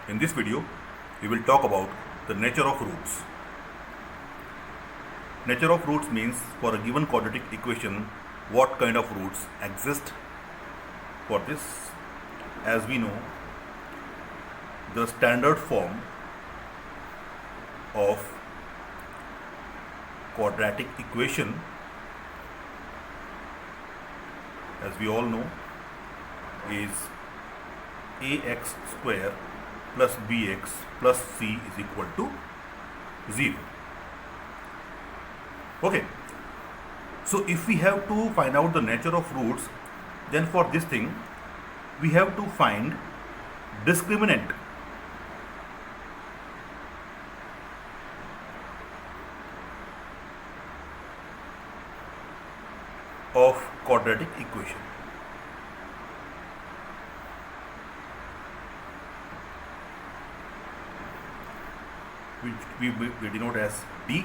In this video, we will talk about the nature of roots. Nature of roots means for a given quadratic equation, what kind of roots exist. For this, as we know, the standard form of quadratic equation, as we all know, is ax square plus bx plus c is equal to 0. Okay, so if we have to find out the nature of roots, then for this thing we have to find discriminant of quadratic equation. Which we denote as d,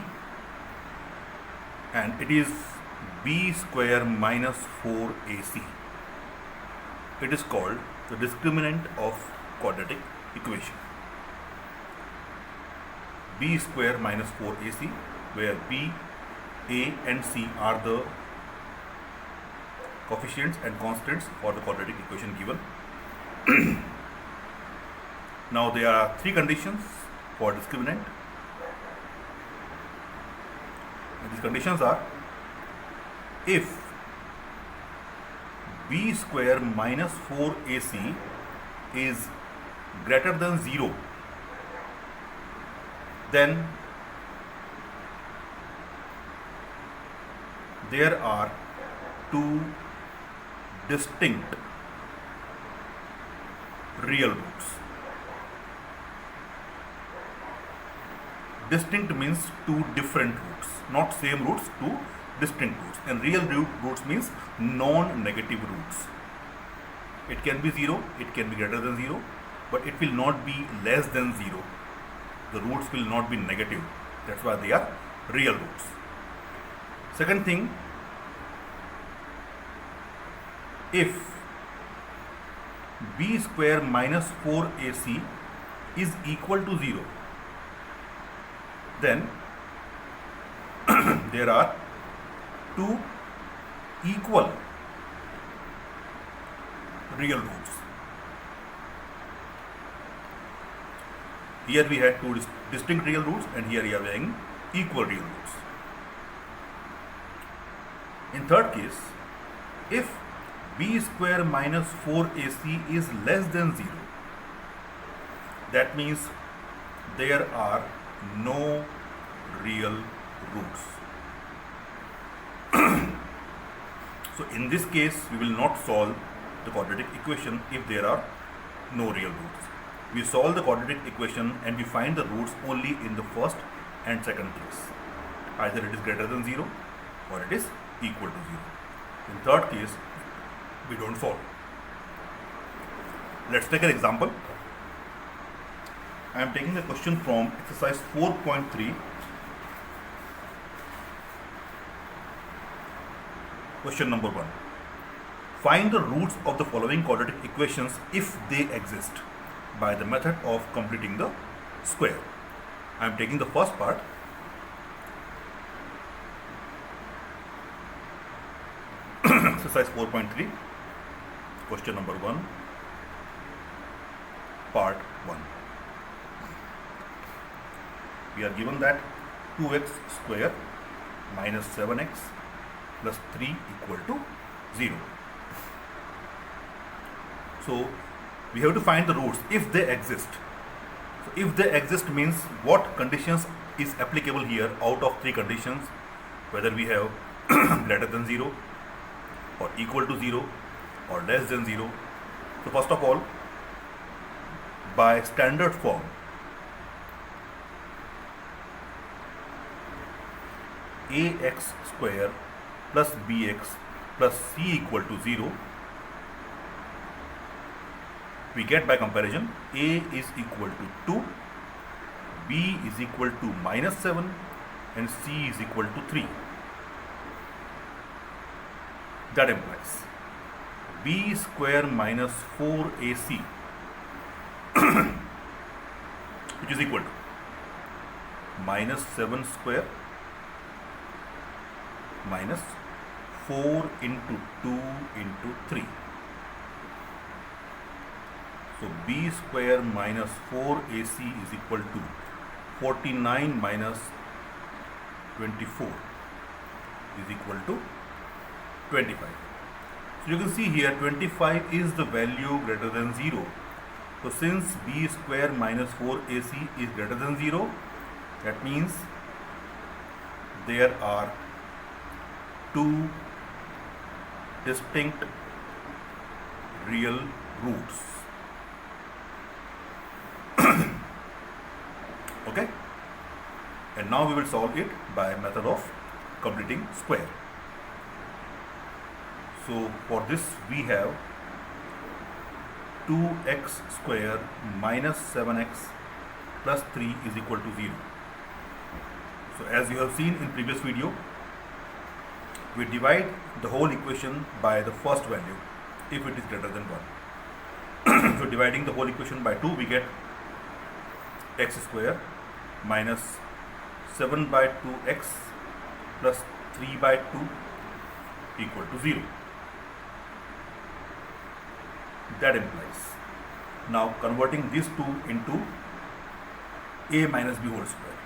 and it is b square minus 4ac. It is called the discriminant of quadratic equation. b square minus 4ac, where b, a and c are the coefficients and constants for the quadratic equation given. Now there are three conditions for discriminant. And these conditions are: if b square minus 4ac is greater than 0, then there are two distinct real roots. Distinct means two different roots, not same roots, two distinct roots. And real roots means non-negative roots. It can be 0, it can be greater than 0, but it will not be less than 0. The roots will not be negative. That's why they are real roots. Second thing, if b square minus 4ac is equal to 0, then there are two equal real roots. Here we had two distinct real roots, and here we are having equal real roots. In third case, if b square minus 4ac is less than 0, that means there are no real roots. So in this case, we will not solve the quadratic equation if there are no real roots. We solve the quadratic equation and we find the roots only in the first and second case. Either it is greater than 0 or it is equal to 0. In third case, we don't solve. Let's take an example. I am taking a question from exercise 4.3. Question number 1. Find the roots of the following quadratic equations if they exist by the method of completing the square. I am taking the first part. Exercise 4.3, question number 1, part 1. We are given that 2x square minus 7x plus 3 equal to 0. So we have to find the roots if they exist. So if they exist means what conditions is applicable here out of three conditions, whether we have greater than 0 or equal to 0 or less than 0. So first of all, by standard form, ax square plus bx plus c equal to 0, we get by comparison a is equal to 2, b is equal to minus 7 and c is equal to 3. That implies b square minus 4ac which is equal to minus 7 square minus 4 into 2 into 3. So b square minus 4ac is equal to 49 minus 24 is equal to 25. So you can see here 25 is the value greater than 0. So since b square minus 4ac is greater than 0, that means there are two distinct real roots. Okay, and now we will solve it by method of completing square. So for this we have 2x square minus 7x plus 3 is equal to 0. So as you have seen in previous video, we divide the whole equation by the first value if it is greater than 1. So dividing the whole equation by 2, we get x square minus 7 by 2x plus 3 by 2 equal to 0. That implies, now converting these two into a minus b whole square.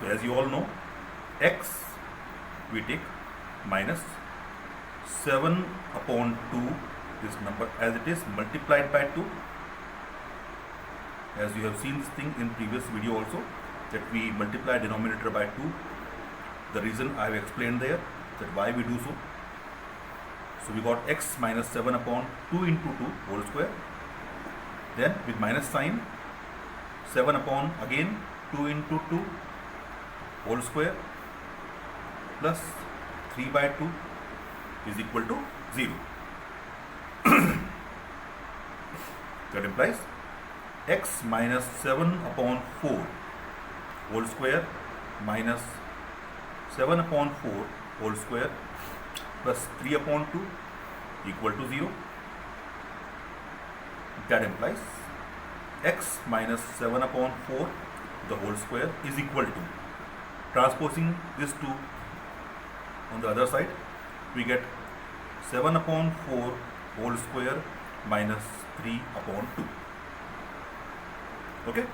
So as you all know, x we take minus 7 upon 2, this number as it is, multiplied by 2. As you have seen this thing in previous video also, that we multiply denominator by 2. The reason I have explained there, that why we do so. So we got x minus 7 upon 2 into 2 whole square. Then with minus sign, 7 upon again 2 into 2 whole square plus 3 by 2 is equal to 0. That implies x minus 7 upon 4 whole square minus 7 upon 4 whole square plus 3 upon 2 equal to 0. That implies x minus 7 upon 4 the whole square is equal to, transposing this 2 on the other side, we get 7 upon 4 whole square minus 3 upon 2. Okay.